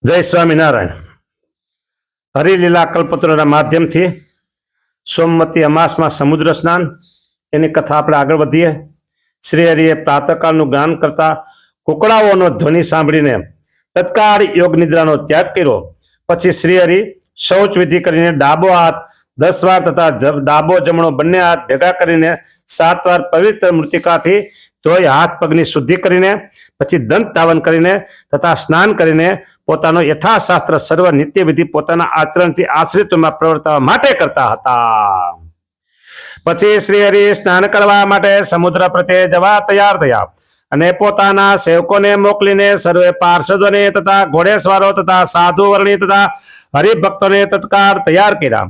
જય સ્વામિનારાયણ. હરિલીલા કલ્પતરુના માધ્યમથી સોમવતી અમાસમાં સમુદ્ર સ્નાન એની કથા આપણે આગળ વધીએ. શ્રી હરિએ પ્રાતઃકાળનું ગાન કરતા કુકડાઓનો ધ્વનિ સાંભળીને તત્કાળ યોગ નિદ્રાનો ત્યાગ કર્યો. પછી શ્રી હરિ શૌચ વિધિ કરીને ડાબો હાથ 10 વાર તથા ડાબો જમણો બંને હાથ ભેગા કરીને 7 વાર પવિત્ર મૃતિકાથી ધોઈ હાથ પગની શુદ્ધિ કરીને પછી દંત તાવન કરીને તથા સ્નાન કરીને પોતાનો યથાશાસ્ત્ર સર્વ નિત્ય વિધિ પોતાના આચરણથી આશ્રિતોમાં પ્રવર્તવા માટે કરતા હતા. પછી શ્રી હરિ સ્નાન કરવા માટે સમુદ્ર પ્રત્યે જવા તૈયાર થયા અને પોતાના સેવકોને મોકલીને સર્વે પાર્ષદોને તથા ઘોડેસવારો તથા સાધુ વર્ણી તથા હરિભક્તોને તત્કાળ તૈયાર કર્યા.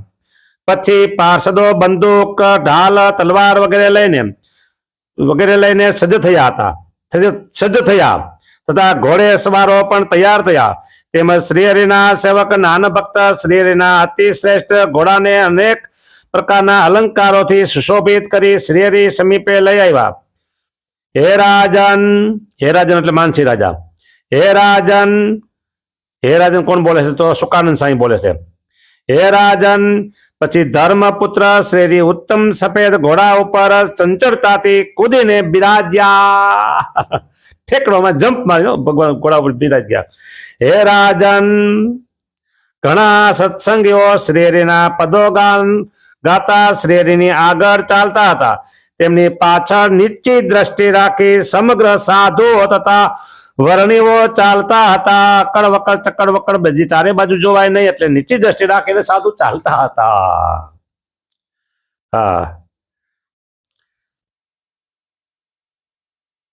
પછી પાર્ષદો બંદૂક ઢાલ તલવાર વગેરે લઈને સજ્જ થયા તથા ઘોડે સવારો પણ તૈયાર થયા. તેમજ શ્રી હરિના સેવક નાના ભક્ત શ્રી હરિના અતિ શ્રેષ્ઠ ઘોડાને અનેક પ્રકારના અલંકારોથી સુશોભિત કરી શ્રી હરિ સમીપે લઈ આવ્યા. હે રાજન એટલે માનસી રાજા. હે રાજન કોણ બોલે છે? તો સુકાનંદ સાંઈ બોલે છે. હે રાજન. પછી ધર્મપુત્ર શ્રી ઉત્તમ સફેદ ઘોડા ઉપર ચંચળતાથી કૂદીને બિરાજ્યા. ઠેકડોમાં જમ્પ માર્યો, ભગવાન ઘોડા ઉપર બિરાજ્યા. હે રાજન. ઘણા સત્સંગીઓ શ્રી હરિના પદો ગાતા શ્રી હરિની આગળ ચાલતા હતા. તેમની પાછળ નીચી દ્રષ્ટિ રાખી સમગ્ર સાધુઓ તથા વર્ણિઓ ચાલતા હતા. ચકડવકડ બધી ચારે બાજુ જોવાય નહીં એટલે નીચી દ્રષ્ટિ રાખીને સાધુ ચાલતા હતા. હા,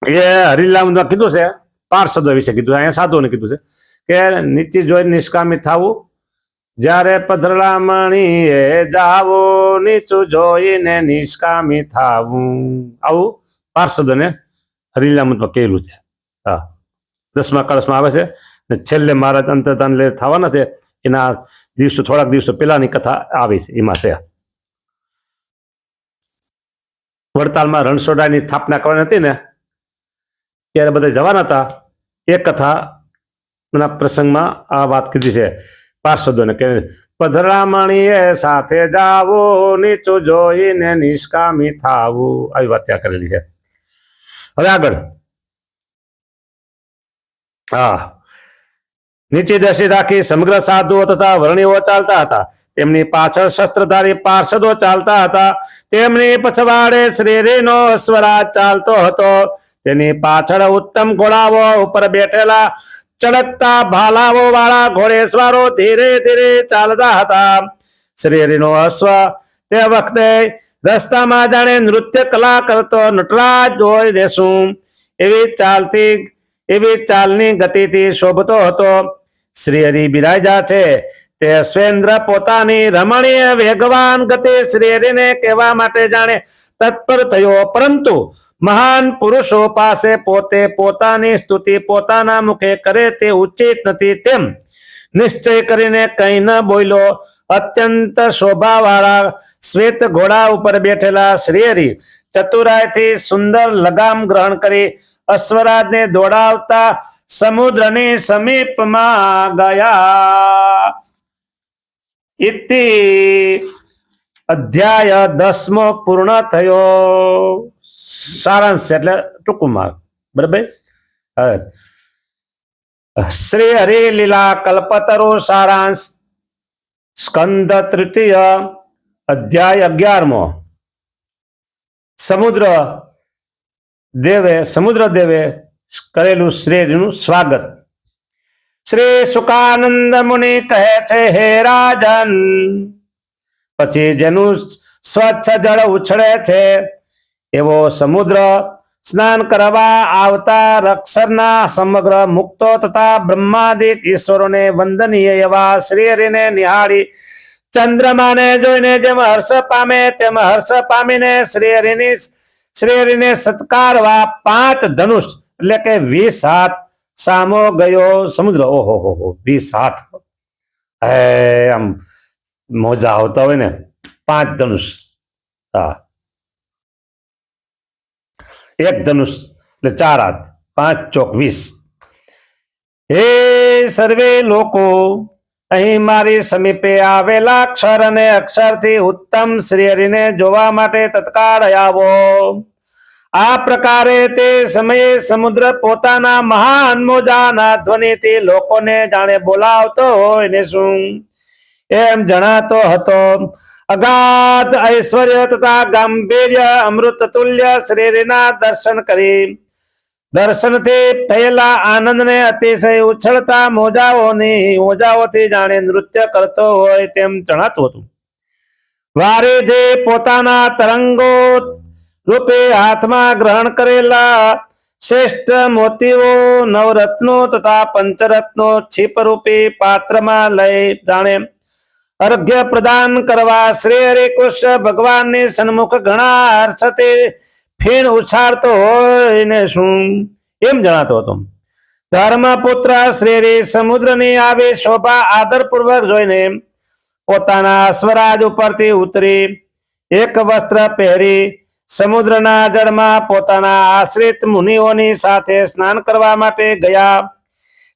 એ હરિલામાં કીધું છે, પાર્ષદો વિશે કીધું, અહીંયા સાધુઓને કીધું છે કે નીચે જોઈને નિષ્કામી થવું. જ્યારે પધરામણીએ જાવો નીચું જોઈને નિષ્કામી થાવું, આવું પાર્ષદોને હરિલામતમાં કહેલું છે. હા, 10મા કળશમાં આવે છે ને છેલ્લે મહારાજ અંતર્ધાન લે થવાના છે એના દિવસો, થોડાક દિવસો પહેલાની કથા આવી છે. એમાં છે વડતાલમાં રણછોડરાયની સ્થાપના કરવાની હતી ને ત્યારે બધા જવાના હતા. એ કથાના પ્રસંગમાં આ વાત કીધી છે પાર્ષદોને કે પધરામણીએ સાથે જાવો નીચું જોઈને નિષ્કામી થાવું, આવી વાત ત્યાં કરેલી છે. હવે આગળ. હા, નીચી દ્રષ્ટિ રાખી સમગ્ર સાધુઓ તથા વર્ણિઓ ચાલતા હતા. તેમની પાછળ શસ્ત્રધારી પાર્ષદો ચાલતા હતા. તેમની પછવાડે શ્રી હરિનો અશ્વરાજ ચાલતો હતો. તેની પાછળ ઉત્તમ ઘોડાઓ ઉપર બેઠેલા ચળકતા ભાલાઓ વાળા ઘોડેસવારો ધીરે ધીરે ચાલતા હતા. શ્રી હરિનો અશ્વ તે વખતે રસ્તામાં જાણે નૃત્ય કલા કરતો નટરાજ જોઈ દેશું એવી ચાલની ગતિથી શોભતો હતો. શ્રી હરિ બિરાજા છે તે સ્વેન્દ્ર પોતાની રમણીય વેગવાન ગતિ શ્રી હરિને કહેવા માટે જાણે તત્પર થયો, પરંતુ મહાન પુરુષો પાસે પોતે પોતાની સ્તુતિ પોતાના મુખે કરે તે ઉચિત નથી તેમ નિશ્ચય કરીને કંઈ ન બોલ્યો. અત્યંત શોભાવાળા શ્વેત ઘોડા ઉપર બેઠેલા શ્રી હરિ ચતુરાઈથી સુંદર લગામ ગ્રહણ કરી અશ્વરાજને દોડાવતા સમુદ્રની સમીપમાં ગયા. ઇતિ અધ્યાય 10મો પૂર્ણ થયો. સારાંશ એટલે ટૂંકમાં, બરાબર. શ્રી હરિ લીલા કલ્પતરુ સારાંશ, સ્કંદ તૃતીય, અધ્યાય 11મો. સમુદ્ર દેવે કરેલું શ્રીનું સ્વાગત. શ્રી સુકાનંદ મુનિ કહે છે, હે રાજન. પછી જેનું સ્વચ્છ જળ ઉછળે છે એવો સમુદ્ર સ્નાન કરવા આવતા રક્ષરના સમગ્ર મુક્તો તથા બ્રહ્માદિક ઈશ્વરોને વંદનીય એવા શ્રી હરિને નિહાળી ચંદ્રમાને જોઈને જેમ હર્ષ પામે તેમ હર્ષ પામીને શ્રી હરિને સત્કારવા 5 ધનુષ એટલે કે 20 હાથ સામો ગયો સમુદ્ર. ઓહો 20 હાથ, આમ મોજા આવતા હોય ને, 5 ધનુષ. હા, 1 ધનુષ એટલે 4 હાથ, 5 ચોક 20. હે સર્વે લોકો અહીં મારી સમીપે આવેલા અક્ષર અને અક્ષરથી ઉત્તમ શ્રી હરિને જોવા માટે તત્કાળ આવો. આ પ્રકારે તે સમયે સમુદ્ર પોતાના મહાન મોજાના ધ્વનિથી લોકોને જાણે બોલાવતો હોય ને શું એમ જણાતો હતો. અગાધ ઐશ્વર્ય તથા ગાંભીર્ય અમૃત તુલ્ય શ્રીના દર્શનથી થયેલા આનંદને અતિશય ઉછળતા મોજાઓથી જાણે નૃત્ય કરતો હોય તેમ જણાતું હતું. વારેથી પોતાના તરંગો રૂપે હાથમાં ગ્રહણ કરેલા શ્રેષ્ઠ મોતીઓ નવરત્નો તથા પંચરત્નો છીપ રૂપી પાત્રમાં લઈ જાણે અર્ઘ્ય પ્રદાન કરવા શ્રી હરિકૃષ્ણ ભગવાનની સન્મુખ ઘણા હર્ષથી ફીણ ઉછાળતો હોય ને શું એમ જણાતો હતો. ધર્મપુત્ર શ્રી સમુદ્રની આવી શોભા આદરપૂર્વક જોઈને પોતાના સ્વરાજ ઉપરથી ઉતરી એક વસ્ત્ર પહેરી સમુદ્રના જળમાં પોતાના આશ્રિત મુનિઓની સાથે સ્નાન કરવા માટે ગયા.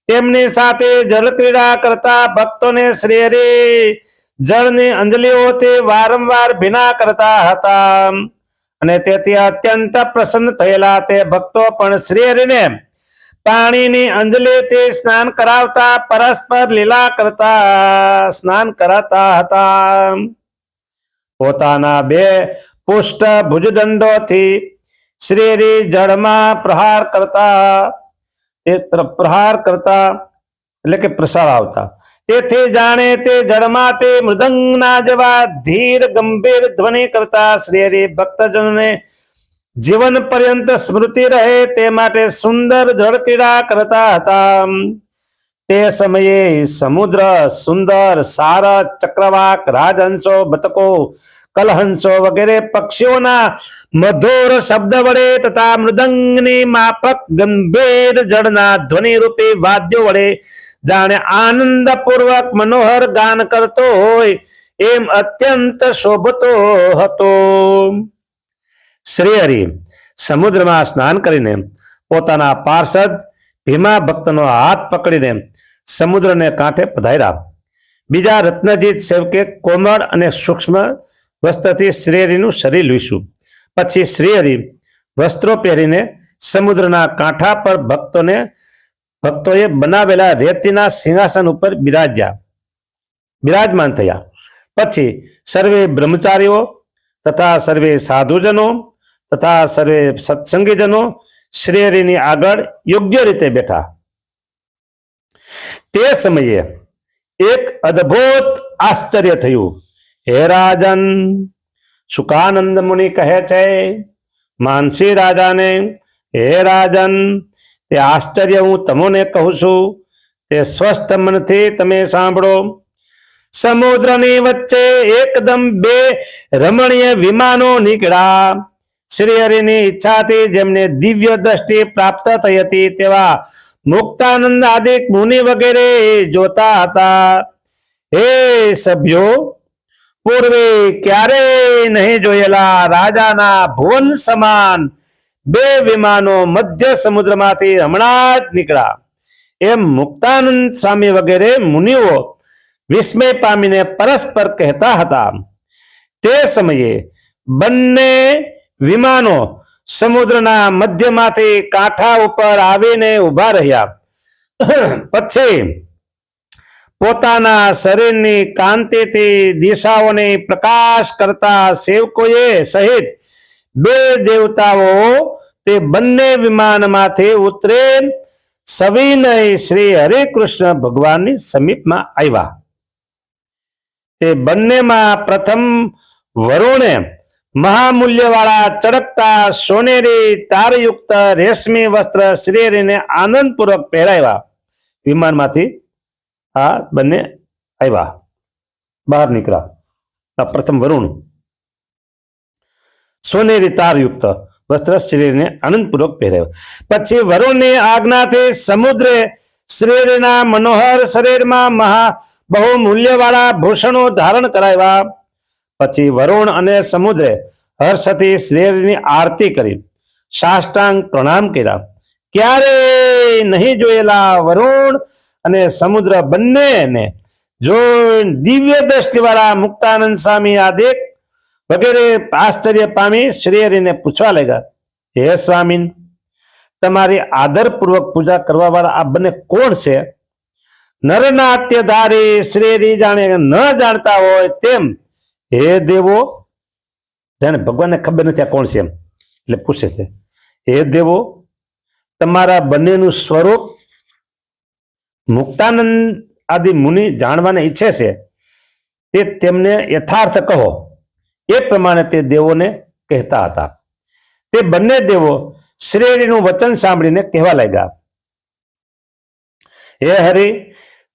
તેમની સાથે જળ ક્રીડા કરતા ભક્તોને શ્રી હરિ જળની અંજલિઓથી વારંવાર ભીના કરતા હતા અને તેથી અત્યંત પ્રસન્ન થયેલા તે ભક્તો પણ શ્રી હરિને પાણીની અંજલિથી સ્નાન કરાવતા પરસ્પર લીલા કરતા સ્નાન કરાતા હતા. પોતાના બે પુષ્ટ ભુજદંડોથી શ્રી હરિ જળમાં પ્રહાર કરતા એટલે કે પ્રસરાવતા. તેથી જાણે તે જળમાંથી મૃદંગના જેવા ધીર ગંભીર ધ્વનિ કરતા શ્રી હરિ ભક્તજનોને જીવન પર્યંત સ્મૃતિ રહે તે માટે સુંદર જળ ક્રીડા કરતા હતા. તે સમયે સમુદ્ર સુંદર સારસ ચક્રવાક રાજહંસો બતકો કલહંસો વગેરે પક્ષીઓના મધુર શબ્દ વડે તથા મૃદંગની માફક ગંભીર જળના ધ્વનિ રૂપી વાદ્યો વડે જાણે આનંદ પૂર્વક મનોહર ગાન કરતો હોય એમ અત્યંત શોભતો હતો. શ્રી હરિ સમુદ્રમાં સ્નાન કરીને પોતાના પાર્ષદ ભીમા ભક્તનો હાથ પકડીને સમુદ્રને કાંઠે પધાર્યા. બીજા રત્નજીત સેવકે કોમળ અને સૂક્ષ્મ વસ્ત્રથી શ્રી હરિનું શરીર લૂસ્યું. પછી શ્રી હરિ વસ્ત્રો પહેરીને સમુદ્રના કાંઠા પર ભક્તોએ બનાવેલા રેતીના સિંહાસન ઉપર બિરાજમાન થયા. પછી સર્વે બ્રહ્મચારીઓ તથા સર્વે સાધુજનો તથા સર્વે સત્સંગીજનો શ્રી હરિની આગળ યોગ્ય રીતે બેઠા. તે સમયે એક અદ્ભુત આશ્ચર્ય થયું. હે રાજન, સુકાનંદ મુનિ કહે છે માનસી રાજાને, હે રાજન, તે આશ્ચર્ય હું તમને કહું છું તે સ્વસ્થ મનથી તમે સાંભળો. સમુદ્રની વચ્ચે એકદમ બે રમણીય વિમાનો નીકળ્યા. શ્રી હરિની ઈચ્છાથી જેમને દિવ્ય દ્રષ્ટિ પ્રાપ્ત થઈ હતી તેવા મુક્તાનંદ આદિ મુનિ વગેરે જોતા હતા. હે સભ્યો, પૂર્વે ક્યારેય નહીં જોયેલા રાજાના ભુવન સમાન બે વિમાનો મધ્ય સમુદ્રમાંથી હમણાં જ નીકળ્યા એમ મુક્તાનંદ સ્વામી વગેરે મુનિઓ વિસ્મય પામીને પરસ્પર કહેતા હતા. તે સમયે બંને વિમાનો સમુદ્રના મધ્યમાંથી કાંઠા ઉપર આવીને ઉભા રહ્યા. પછી પોતાના શરીરની કાંતિથી દિશાઓને પ્રકાશ કરતા સેવકોએ સહિત બે દેવતાઓ તે બંને વિમાનમાંથી ઉતરે સવિનય શ્રી હરિકૃષ્ણ ભગવાનની સમીપમાં આવ્યા. તે બંનેમાં પ્રથમ વરુણે મહામૂલ્યવાળા ચળકતા સોનેરી તારયુક્ત રેશમી વસ્ત્ર શ્રી હરિને આનંદપૂર્વક પહેરાવ્યા. વિમાનમાંથી આ બંને આવ્યા, બહાર નીકળ્યા. પ્રથમ વરુણ સોનેરી તારયુક્ત વસ્ત્ર શ્રીને આનંદપૂર્વક પહેરાવ્યા. પછી વરુણની આજ્ઞાથી સમુદ્રે શ્રીના મનોહર શરીરમાં બહુ મૂલ્યવાળા ભૂષણો ધારણ કરાવ્યા. પછી વરુણ અને સમુદ્રે હર્ષથી શ્રીની આરતી કરી સાષ્ટાંગ પ્રણામ કર્યા. ક્યારેય નહીં જોયેલા વરુણ અને સમુદ્ર બંનેને જો દિવ્ય દ્રષ્ટિવાળા મુક્તાનંદ સ્વામી આ દેખ વગેરે આશ્ચર્ય પામી શ્રી હરિને પૂછવા લાગ્યા, હે સ્વામી, તમારી આદરપૂર્વક પૂજા કરવા વાળા આ બંને કોણ છે? નરનાટ્યધારી શ્રી હરિ જાણે ન જાણતા હોય તેમ, હે દેવો, જાણે ભગવાનને ખબર નથી આ કોણ છે એમ, એટલે પૂછે છે, હે દેવો, તમારા બંનેનું સ્વરૂપ મુક્તાનંદ આદિ મુનિ જાણવાને ઈચ્છે છે, તે તેમને યથાર્થ કહો. એ પ્રમાણે તે દેવોને કહેતા હતા. તે બંને દેવો શ્રી હરિનું વચન સાંભળીને કહેવા લાગ્યા, હે હરિ,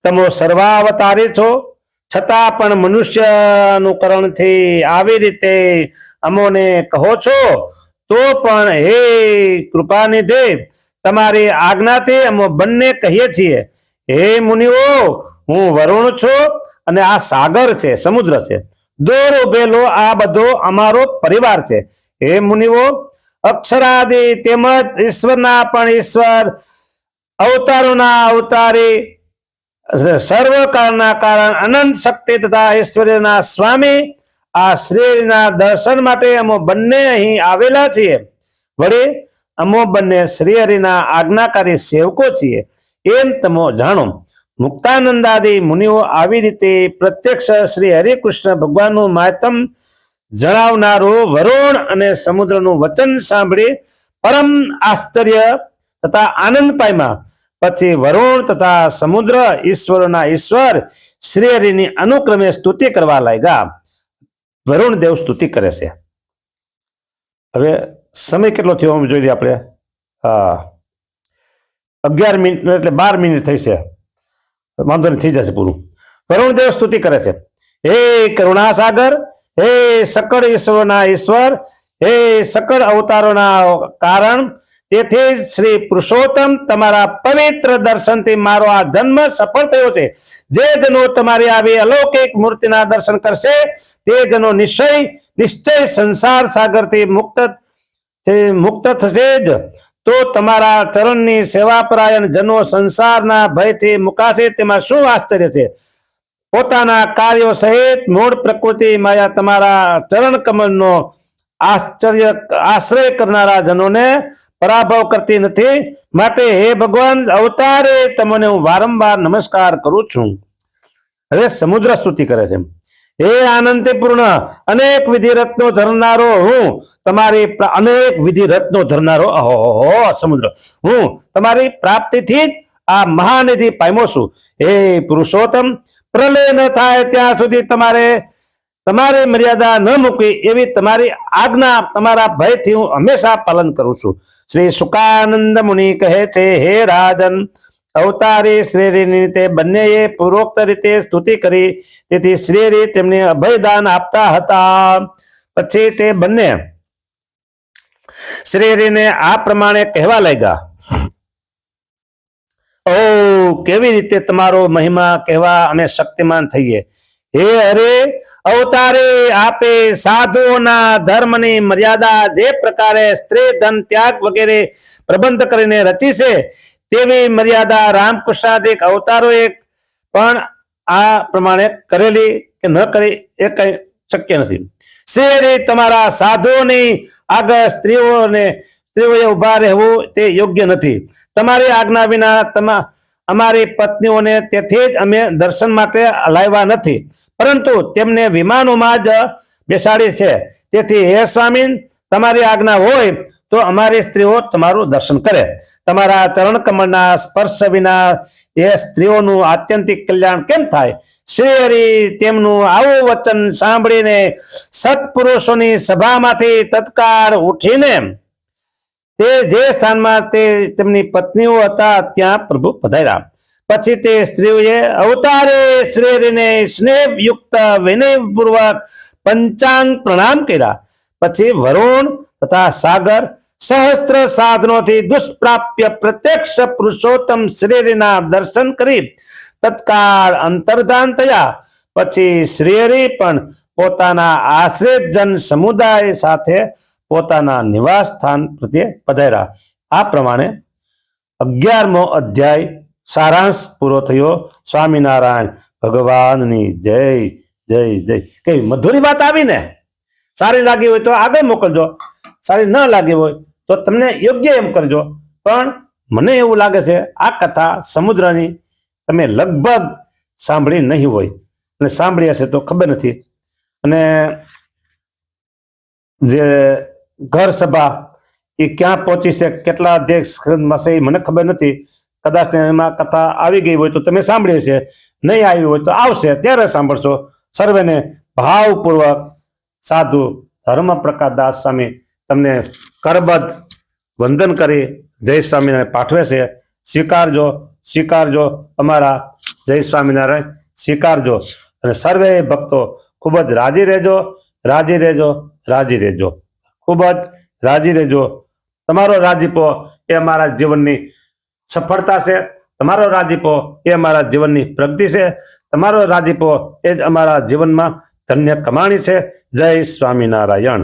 તમે સર્વાવતારી છો, છતાં પણ મનુષ્યનું કરણથી આવી રીતે અમોને કહો છો, તો પણ હે કૃપાનિધિ, તમારી આજ્ઞાથી અમે બંને કહીએ છીએ. હે મુનિઓ, હું વરુણ છું અને આ સાગર છે, સમુદ્ર છે. દોર ઉભેલો આ બધો અમારો પરિવાર છે. હે મુનિઓ, અક્ષરાદિ તેમજ ઈશ્વરના પણ ઈશ્વર, અવતારોના અવતારી, સર્વ કાળના કારણ, અનંત શક્તિ તથા ઐશ્વર્યના સ્વામી આ શ્રીના દર્શન માટે અમે બંને અહીં આવેલા છીએ. વળી અમો બંને શ્રી હરિના આજ્ઞાકારી સેવકો છીએ એમ તમે જાણો. મુક્તાનંદાદિ મુનિઓ આવી રીતે પ્રત્યક્ષ શ્રી હરિકૃષ્ણ ભગવાનનું માતમ જણાવનારું વરુણ અને સમુદ્રનું વચન સાંભળી પરમ આશ્ચર્ય તથા આનંદ પામ્યા. પછી વરુણ તથા સમુદ્ર ઈશ્વરોના ઈશ્વર શ્રી હરિની અનુક્રમે સ્તુતિ કરવા લાગ્યા. વરુણ દેવ સ્તુતિ કરે છે. હવે સમય કેટલો થયો જોઈ લઈએ આપણે. 11 મિનિટ એટલે 12 મિનિટ થઈ છે. વાંધો નહીં, થઈ જશે પૂરું. વરુણ દેવ સ્તુતિ કરે છે, હે કરુણાસાગર, હે સકળ ઈશ્વરોના ઈશ્વર, હે સકળ અવતારોના કારણ, તેથી શ્રી પુરુષોત્તમ, તમારા પવિત્ર દર્શનથી મારો આ જન્મ સફળ થયો છે. જે જનો તમારી આવી અલૌકિક મૂર્તિના દર્શન કરશે તે જનો નિશ્ચય સંસાર સાગરથી મુક્ત થશે જ. તો તમારા ચરણની સેવાપરાયણ જનો સંસારના ભયથી મુકાશે, તેમાં શું આશ્ચર્ય છે? પોતાના કાર્યો સહિત મૂળ પ્રકૃતિ માયા તમારા ચરણ કમળનો આશ્રય કરનારા જનોને પરાભવ કરતી નથી. માટે હે ભગવાન અવતારે તમને હું વારંવાર નમસ્કાર કરું છું. હવે સમુદ્ર સ્તુતિ કરે છે, હે આનંદથી પૂર્ણ અનેક વિધિ રત્નો ધરનારો હું તમારી અનેક વિધિ રત્નો ધરનારો સમુદ્ર, હું તમારી પ્રાપ્તિથી જ આ મહાનિધિ પામ્યો છું. હે પુરુષોત્તમ, પ્રલય ન થાય ત્યાં સુધી તમારી મર્યાદા ન મૂકી એવી તમારી આજ્ઞા તમારા ભયથી હું હંમેશા પાલન કરું છું. શ્રી સુકાનંદ મુનિ કહે છે, હે રાજન, અવતારી શ્રીહરિની તે બંનેએ પૂર્વોક્ત રીતે સ્તુતિ કરી, તેથી શ્રીહરિ તેમને અભયદાન આપતા હતા. પછી તે બંને શ્રીહરિને આ પ્રમાણે કહેવા લાગ્યા, ઓ કેવી રીતે તમારો મહિમા કહેવા અમે શક્તિમાન થઈએ. હે હરે અવતારે, આપે સાધુઓના ધર્મની મર્યાદા જે પ્રકારે સ્ત્રી ધન ત્યાગ વગેરે પ્રબંધ કરીને રચી છે, તેવી મર્યાદા રામકૃષ્ણાદિક અવતારોએ પણ આ પ્રમાણે કરેલી કે ન કરી એ કઈ શક્ય નથી. શ્રી તમારા સાધુઓની આગળ સ્ત્રીઓએ ઉભા રહેવું તે યોગ્ય નથી. તમારી આજ્ઞા વિના અમારી પત્નીઓને તેથી જ અમે દર્શન માટે લાવ્યા નથી, પરંતુ તેમને વિમાનોમાં જ બેસાડી છે. તેથી હે સ્વામી, તમારી આજ્ઞા હોય તો અમારી સ્ત્રીઓ તમારું દર્શન કરે. તમારા ચરણ કમળના સ્પર્શ વિના એ સ્ત્રીઓનું આત્યંતિક કલ્યાણ કેમ થાય? શ્રી હરિ તેમનું આવું વચન સાંભળીને સત્પુરુષોની સભામાંથી તત્કાળ ઉઠીને તે જે સ્થાનમાં તેમની પત્નીઓ હતા ત્યાં પ્રભુ પધાર્યા. પછી તે સ્ત્રીઓએ અવતારે શ્રી હરિને સ્નેહયુક્ત વિનયપૂર્વક પંચાંગ પ્રણામ કર્યા. પછી વરુણ તથા સાગર સહસ્ત્ર સાધનોથી દુષ્પ્રાપ્ય પ્રત્યક્ષ પુરુષોત્તમ શ્રીહરિના દર્શન કરી તત્કાળ અંતર્ધાન થયા. પછી શ્રીહરિ પણ પોતાના આશ્રિત જન સમુદાય સાથે પોતાના નિવાસ સ્થાન પ્રત્યે પધાર્યા. આ પ્રમાણે 11મો અધ્યાય સારાંશ પૂરો થયો. સ્વામિનારાયણ ભગવાનની જય જય જય. કઈ મધુરી વાત આવી ને? સારી લાગી હોય તો આગળ મોકલજો, સારી ન લાગી હોય તો તમને યોગ્ય એમ કરજો. પણ મને એવું લાગે છે આ કથા સમુદ્રની તમે લગભગ સાંભળી નહીં હોય, અને સાંભળી હશે તો ખબર નથી. અને જે ઘર સભા એ ક્યાં પહોંચી છે, કેટલા અધ્યક્ષમાં છે, એ મને ખબર નથી. કદાચ એમાં કથા આવી ગઈ હોય તો તમે સાંભળી હશે, નહીં આવી હોય તો આવશે ત્યારે સાંભળશો. સર્વેને ભાવપૂર્વક સાધુ ધર્મ પ્રકાશ દાસ સ્વામી તમને કરબદ્ધ વંદન કરી જય સ્વામિનારાયણ પાઠવે છે. સ્વીકારજો, સ્વીકારજો અમારા જય સ્વામિનારાયણ, સ્વીકારજો. અને સર્વે ભક્તો ખૂબ જ રાજી રહેજો, રાજી રહેજો, રાજી રહેજો, ખૂબ જ રાજી રહેજો. તમારો રાજીપો એ અમારા જીવનની સફળતા છે, તમારો રાજીપો એ અમારા જીવનની પ્રગતિ છે, તમારો રાજીપો એ જ અમારા જીવનમાં ધન્ય કમાણી છે. જય સ્વામિનારાયણ.